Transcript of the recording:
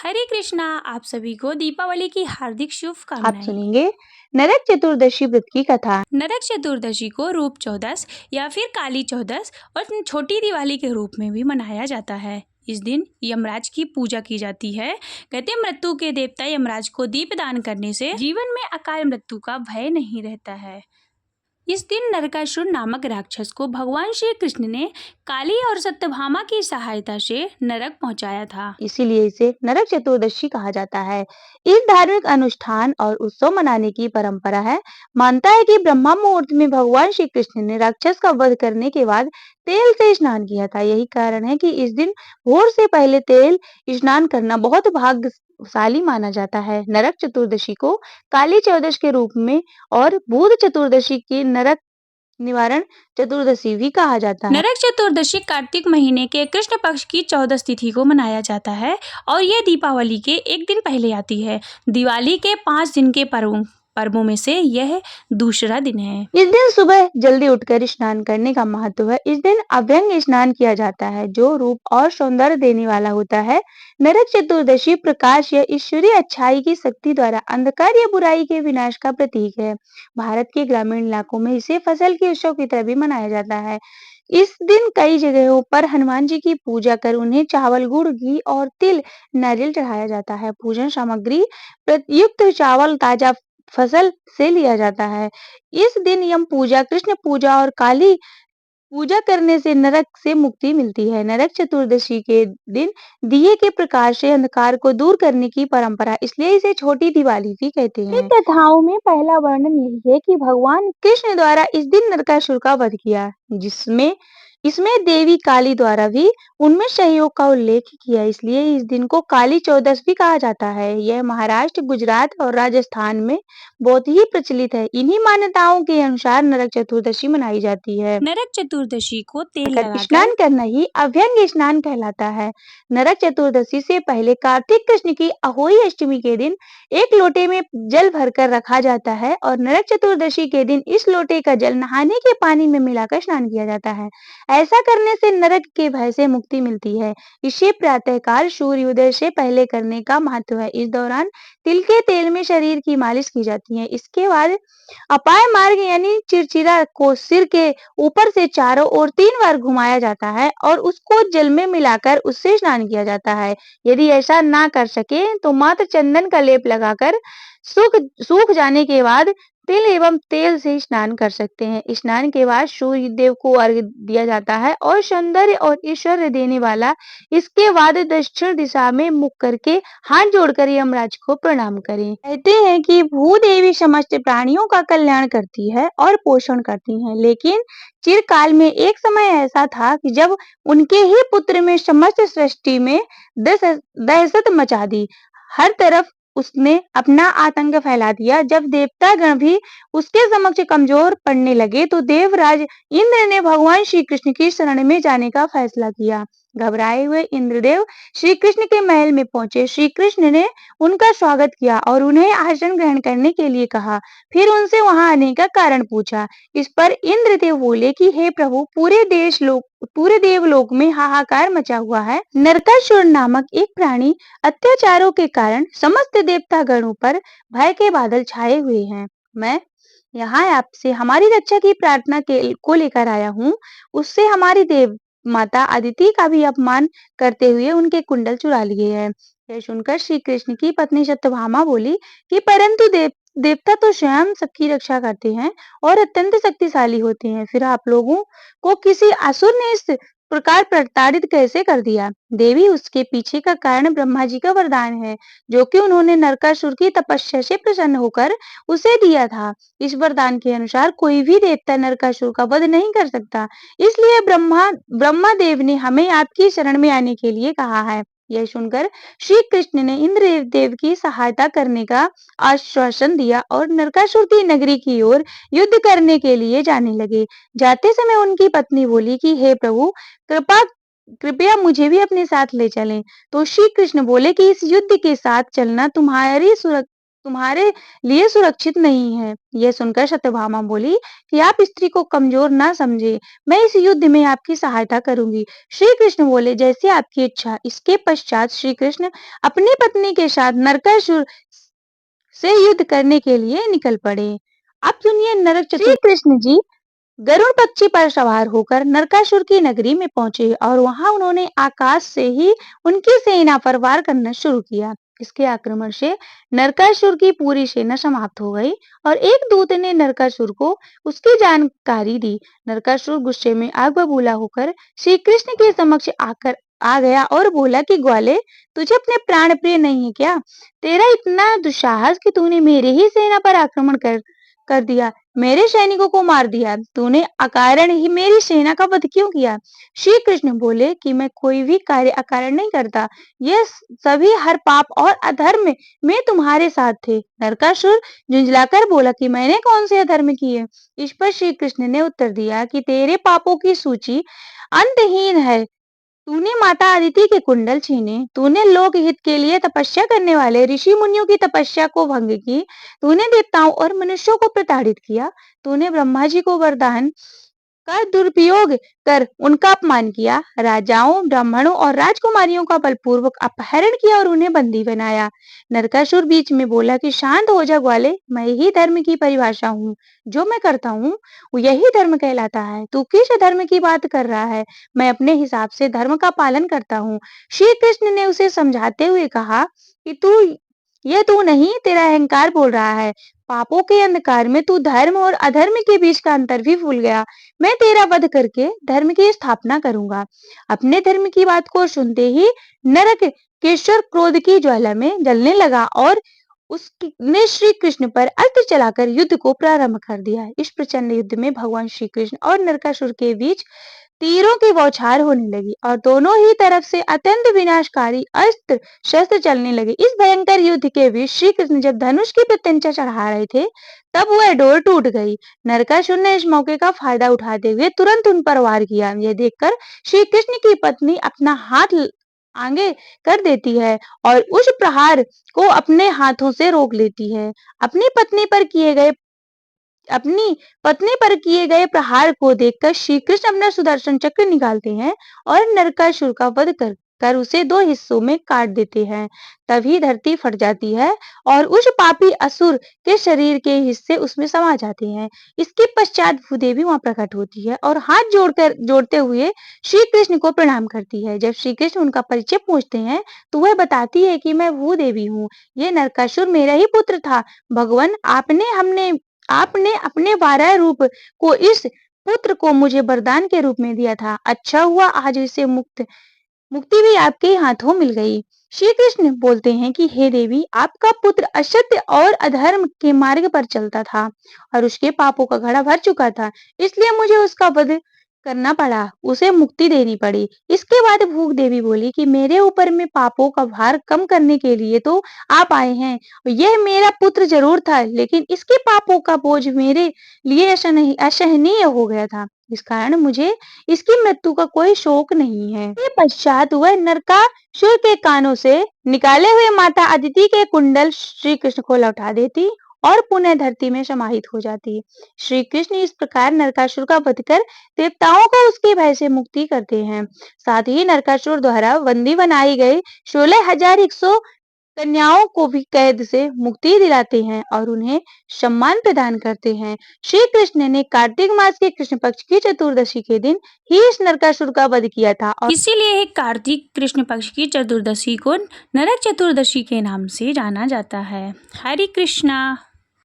हरे कृष्णा। आप सभी को दीपावली की हार्दिक आप शुभकामनाएं। सुनेंगे नरक चतुर्दशी व्रत की कथा। नरक चतुर्दशी को रूप चौदस या फिर काली चौदस और छोटी दिवाली के रूप में भी मनाया जाता है। इस दिन यमराज की पूजा की जाती है। कहते हैं मृत्यु के देवता यमराज को दीप दान करने से जीवन में अकाल मृत्यु का भय नहीं रहता है। इस दिन नरकासुर नामक राक्षस को भगवान श्री कृष्ण ने काली और सत्यभामा की सहायता से नरक पहुंचाया था। इसीलिए इसे नरक चतुर्दशी कहा जाता है। इस धार्मिक अनुष्ठान और उत्सव मनाने की परंपरा है। मानता है कि ब्रह्मा मुहूर्त में भगवान श्री कृष्ण ने राक्षस का वध करने के बाद तेल से स्नान किया था। यही कारण है कि इस दिन भोर से पहले तेल स्नान करना बहुत भाग्यशाली माना जाता है। नरक चतुर्दशी को काली चौदश के रूप में और बुध चतुर्दशी की नरक निवारण चतुर्दशी भी कहा जाता है। नरक चतुर्दशी कार्तिक महीने के कृष्ण पक्ष की 14 तिथि को मनाया जाता है और यह दीपावली के एक दिन पहले आती है। दिवाली के 5 दिन के पर्वों में से यह दूसरा दिन है। इस दिन सुबह जल्दी उठकर स्नान करने का महत्व है। इस दिन अभ्यंग स्नान किया जाता है जो रूप और सौंदर्य देने वाला होता है। नरक चतुर्दशी प्रकाश या ईश्वरीय अच्छाई की शक्ति द्वारा अंधकार या बुराई के विनाश का प्रतीक है। भारत के ग्रामीण इलाकों में इसे फसल के उत्सव की तरह भी मनाया जाता है। इस दिन कई जगहों पर हनुमान जी की पूजा कर उन्हें चावल, गुड़, घी और तिल, नारियल चढ़ाया जाता है। पूजन सामग्री प्रयुक्त चावल ताजा फसल से लिया जाता है। इस दिन यम पूजा, कृष्ण पूजा और काली पूजा करने से नरक से मुक्ति मिलती है। नरक चतुर्दशी के दिन दिए के प्रकाश से अंधकार को दूर करने की परंपरा, इसलिए इसे छोटी दिवाली भी कहते हैं। इन कथाओं में पहला वर्णन यही है कि भगवान कृष्ण द्वारा इस दिन नरकासुर का वध किया, जिसमें इसमें देवी काली द्वारा भी उनमें सहयोग का उल्लेख किया, इसलिए इस दिन को काली चौदस भी कहा जाता है। यह महाराष्ट्र, गुजरात और राजस्थान में बहुत ही प्रचलित है। इन्हीं मान्यताओं के अनुसार नरक चतुर्दशी मनाई जाती है। नरक चतुर्दशी को तेल कर लगाकर स्नान करना ही अभ्यंग स्नान कहलाता है। नरक चतुर्दशी से पहले कार्तिक कृष्ण की अहोई अष्टमी के दिन एक लोटे में जल भरकर रखा जाता है और नरक चतुर्दशी के दिन इस लोटे का जल नहाने के पानी में मिलाकर स्नान किया जाता है। ऐसा करने से नरक के भय से मुक्ति मिलती है। इसे प्रातःकाल सूर्योदय से पहले करने का महत्व है। इस दौरान तिल के तेल में शरीर की मालिश की जाती है। इसके बाद अपाय मार्ग यानी चिरचिरा को सिर के ऊपर से चारों ओर 3 बार घुमाया जाता है और उसको जल में मिलाकर उससे स्नान किया जाता है। यदि ऐसा ना कर सके तो मात्र चंदन का लेप लगाकर सूख सूख जाने के बाद तिल एवं तेल से स्नान कर सकते हैं। स्नान के बाद सूर्य देव को अर्घ्य दिया जाता है और सौंदर्य और ऐश्वर्य देने वाला इसके बाद दक्षिण दिशा में मुख करके हाथ जोड़कर यमराज को प्रणाम करें। कहते हैं कि भूदेवी समस्त प्राणियों का कल्याण करती है और पोषण करती है, लेकिन चिरकाल में एक समय ऐसा था कि जब उनके ही पुत्र में समस्त सृष्टि में दहशत मचा दी। हर तरफ उसने अपना आतंक फैला दिया। जब देवता गण भी उसके समक्ष कमजोर पड़ने लगे तो देवराज इंद्र ने भगवान श्री कृष्ण की शरण में जाने का फैसला किया। घबराए हुए इंद्रदेव श्री कृष्ण के महल में पहुंचे। श्री कृष्ण ने उनका स्वागत किया और उन्हें आसन ग्रहण करने के लिए कहा। फिर उनसे वहां आने का कारण पूछा। इस पर इंद्रदेव बोले कि हे प्रभु, पूरे देवलोक में हाहाकार मचा हुआ है। नरकासुर नामक एक प्राणी अत्याचारों के कारण समस्त देवता गणों पर भय के बादल छाए हुए हैं। मैं यहाँ आपसे हमारी रक्षा की प्रार्थना को लेकर आया हूँ। उससे हमारी देव माता अदिति का भी अपमान करते हुए उनके कुंडल चुरा लिए हैं। यह सुनकर श्री कृष्ण की पत्नी सत्यभामा बोली कि परंतु देवता तो स्वयं सबकी रक्षा करते हैं और अत्यंत शक्तिशाली होते हैं, फिर आप लोगों को किसी असुर ने इस प्रकार प्रताड़ित कैसे कर दिया? देवी, उसके पीछे का कारण ब्रह्मा जी का वरदान है, जो कि उन्होंने नरकासुर की तपस्या से प्रसन्न होकर उसे दिया था। इस वरदान के अनुसार कोई भी देवता नरकासुर का वध नहीं कर सकता। इसलिए ब्रह्मा देव ने हमें आपकी शरण में आने के लिए कहा है। यह सुनकर श्री कृष्ण ने इंद्र देव की सहायता करने का आश्वासन दिया और नरकासुर की नगरी की ओर युद्ध करने के लिए जाने लगे। जाते समय उनकी पत्नी बोली कि हे प्रभु, कृपया मुझे भी अपने साथ ले चलें। तो श्री कृष्ण बोले कि इस युद्ध के साथ चलना तुम्हारी तुम्हारे लिए सुरक्षित नहीं है। यह सुनकर सत्यभामा बोली कि आप स्त्री को कमजोर ना समझे, मैं इस युद्ध में आपकी सहायता करूंगी। श्री कृष्ण बोले, जैसी आपकी इच्छा। इसके पश्चात श्री कृष्ण अपनी पत्नी के साथ नरकासुर से युद्ध करने के लिए निकल पड़े। अब सुनिए नरक चतुर्दशी। श्री कृष्ण जी गरुड़ पक्षी पर सवार होकर नरकासुर की नगरी में पहुंचे और वहां उन्होंने आकाश से ही उनकी सेना पर वार करना शुरू किया। इसके आक्रमण से नरकासुर की पूरी सेना समाप्त हो गई और एक दूत ने नरकासुर को उसकी जानकारी दी। नरकासुर गुस्से में आग बबूला होकर श्री कृष्ण के समक्ष आकर आ गया और बोला कि ग्वाले, तुझे अपने प्राण प्रिय नहीं है क्या? तेरा इतना दुस्साहस कि तूने मेरे ही सेना पर आक्रमण कर कर दिया, मेरे सैनिकों को मार दिया। तूने अकारण ही मेरी सेना का वध क्यों किया? श्री कृष्ण बोले कि मैं कोई भी कार्य अकारण नहीं करता। ये सभी हर पाप और अधर्म में तुम्हारे साथ थे। नरकासुर झुंझलाकर बोला कि मैंने कौन से अधर्म किए? इस पर श्री कृष्ण ने उत्तर दिया कि तेरे पापों की सूची अंतहीन है। तूने माता अदिति के कुंडल छीने, तूने लोक हित के लिए तपस्या करने वाले ऋषि मुनियों की तपस्या को भंग की, तूने देवताओं और मनुष्यों को प्रताड़ित किया, तूने ब्रह्मा जी को वरदान का दुरुपयोग कर उनका अपमान किया, राजाओं, ब्राह्मणों और राजकुमारियों का बलपूर्वक अपहरण किया और उन्हें बंदी बनाया। नरकासुर बीच में बोला कि शांत हो जा ग्वाले, मैं ही धर्म की परिभाषा हूँ। जो मैं करता हूँ यही धर्म कहलाता है। तू किस धर्म की बात कर रहा है? मैं अपने हिसाब से धर्म का पालन करता हूँ। श्री कृष्ण ने उसे समझाते हुए कहा कि तू नहीं, तेरा अहंकार बोल रहा है। पापों के अंधकार में तू धर्म और अधर्म के बीच का अंतर भी भूल गया। मैं तेरा वध करके धर्म की स्थापना करूंगा। अपने धर्म की बात को सुनते ही नरक केशर क्रोध की ज्वाला में जलने लगा और उसने श्री कृष्ण पर अस्त्र चलाकर युद्ध को प्रारंभ कर दिया। इस प्रचंड युद्ध में भगवान श्री कृष्ण और नरकासुर के बीच तीरों की बौछार होने लगी और दोनों ही तरफ से अत्यंत विनाशकारी अस्त्र शस्त्र चलने लगे। इस भयंकर युद्ध के बीच श्री कृष्ण जब धनुष की प्रत्यंचा चढ़ा रहे थे, तब वह डोर टूट गई। नरकासुर ने इस मौके का फायदा उठाते हुए तुरंत उन पर वार किया। यह देखकर श्री कृष्ण की पत्नी अपना हाथ आगे कर देती है और उस प्रहार को अपने हाथों से रोक लेती है। अपनी पत्नी पर किए गए प्रहार को देखकर श्री कृष्ण अपना सुदर्शन चक्र निकालते हैं और नरकासुर का वध कर उसे दो हिस्सों में काट देते हैं। तभी धरती फट जाती है और उस पापी असुर के शरीर के हिस्से उसमें समा जाते हैं। इसके पश्चात भूदेवी वहां प्रकट होती है और हाथ जोड़ते हुए श्री कृष्ण को प्रणाम करती है। जब श्री कृष्ण उनका परिचय पूछते हैं तो वह बताती है कि मैं भूदेवी हूँ। ये नरकासुर मेरा ही पुत्र था। भगवान, आपने अपने 12 रूप को इस पुत्र को मुझे वरदान के रूप में दिया था। अच्छा हुआ आज इसे मुक्ति भी आपके हाथों मिल गई। श्री कृष्ण बोलते हैं कि हे देवी, आपका पुत्र असत्य और अधर्म के मार्ग पर चलता था और उसके पापों का घड़ा भर चुका था, इसलिए मुझे उसका वध करना पड़ा, उसे मुक्ति देनी पड़ी। इसके बाद भूख देवी बोली कि मेरे ऊपर में पापों का भार कम करने के लिए तो आप आए हैं। यह मेरा पुत्र जरूर था, लेकिन इसके पापों का बोझ मेरे लिए असहनीय हो गया था। इस कारण मुझे इसकी मृत्यु का कोई शोक नहीं है। इसके पश्चात वह नरकासुर के कानों से निकाले हुए माता अदिति के कुंडल श्री कृष्ण को लौटा देती और पुनः धरती में समाहित हो जाती। श्री कृष्ण इस प्रकार नरकासुर का वध कर देवताओं को उसके भय से मुक्ति करते हैं। साथ ही नरकासुर द्वारा बंदी बनाई गई 16,100 कन्याओं को भी कैद से मुक्ति दिलाते हैं और उन्हें सम्मान प्रदान करते हैं। श्री कृष्ण ने कार्तिक मास के कृष्ण पक्ष की चतुर्दशी के दिन ही इस नरकासुर का वध किया था और इसीलिए कार्तिक कृष्ण पक्ष की चतुर्दशी को नरक चतुर्दशी के नाम से जाना जाता है। हरे कृष्णा।